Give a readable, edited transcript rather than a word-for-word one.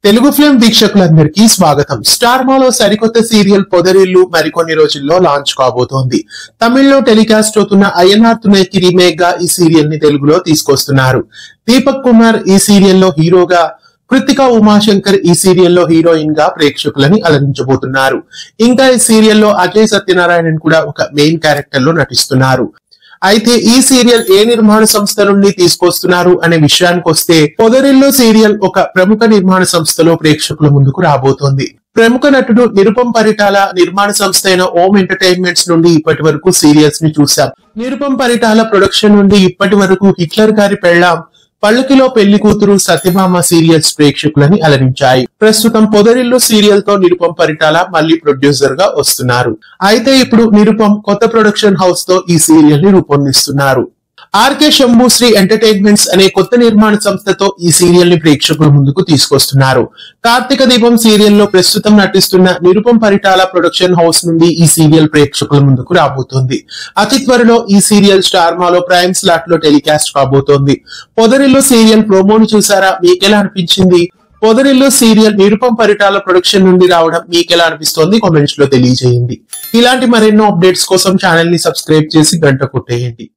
Telugu film వీక్షకులందరికీ స్వాగతం. Star మాలో సరికొత్త సీరియల్ పొదరిల్లు మరికొన్ని రోజుల్లో లాంచ్ కాబోతోంది. తమిళ్లో టెలికాస్ట్ అవుతున్న అయ్యనార్ తునైకి రీమేక్ గా ఈ సీరియల్ ని తెలుగులో తీసుకొస్తున్నారు. దీపక్ కుమార్ ఈ సీరియల్లో హీరోగా, కృతిక ఉమాశంకర్ ఈ సీరియల్లో హీరోయిన్ గా ప్రేక్షకులని అలరించబోతున్నారు. ఇంకా ఈ సీరియల్లో అజయ్ సత్యనారాయణన్ కూడా ఒక మెయిన్ క్యారెక్టర్ లో నటిస్తున్నారు. అయితే ఈ సీరియల్ ఏ నిర్మాణ సంస్థ నుండి తీసుకొస్తున్నారు అనే విషయానికి వస్తే, పొదరిల్లు సీరియల్ ఒక ప్రముఖ నిర్మాణ సంస్థలో ప్రేక్షకుల ముందుకు రాబోతోంది. ప్రముఖ నటుడు నిరుపం పరిటాల నిర్మాణ సంస్థ అయిన ఓం ఎంటర్టైన్మెంట్స్ నుండి ఇప్పటి వరకు సీరియల్స్ ని చూశాం. నిరుపం పరిటాల ప్రొడక్షన్ నుండి ఇప్పటి వరకు హిట్లర్ గారి పెళ్ళాం, పళ్ళకిలో పెళ్లి కూతురు, సత్యభామ సీరియల్స్ ప్రేక్షకులని అలరించాయి. ప్రస్తుతం పొదరిల్లు సీరియల్ తో నిరుపం పరిటాల మళ్లీ ప్రొడ్యూసర్ గా వస్తున్నారు. అయితే ఇప్పుడు నిరుపం కొత్త ప్రొడక్షన్ హౌస్ తో ఈ సీరియల్ ని రూపొందిస్తున్నారు. ఆర్కే శంభుశ్రీ ఎంటర్టైన్మెంట్స్ అనే కొత్త నిర్మాణ సంస్థతో ఈ సీరియల్ ని ప్రేక్షకుల ముందుకు తీసుకొస్తున్నారు. కార్తీక దీపం సీరియల్ లో ప్రస్తుతం నటిస్తున్న నిరుపం పరిటాల ప్రొడక్షన్ హౌస్ నుండి ఈ సీరియల్ ప్రేక్షకుల ముందుకు రాబోతోంది. అతి త్వరలో ఈ సీరియల్ స్టార్ మాలో ప్రైమ్ స్లాట్ లో టెలికాస్ట్ కాబోతోంది. పొదరిల్లు సీరియల్ ప్రోమోని చూసారా? మీకెలా అనిపించింది? పొదరిల్లు సీరియల్ నిరుపం పరిటాల ప్రొడక్షన్ నుండి రావడం మీకెలా అనిపిస్తోంది? కామెంట్స్ లో తెలియజేయండి. ఇలాంటి మరెన్నో అప్డేట్స్ కోసం ఛానల్ ని సబ్స్క్రైబ్ చేసి గంట కొట్టేయండి.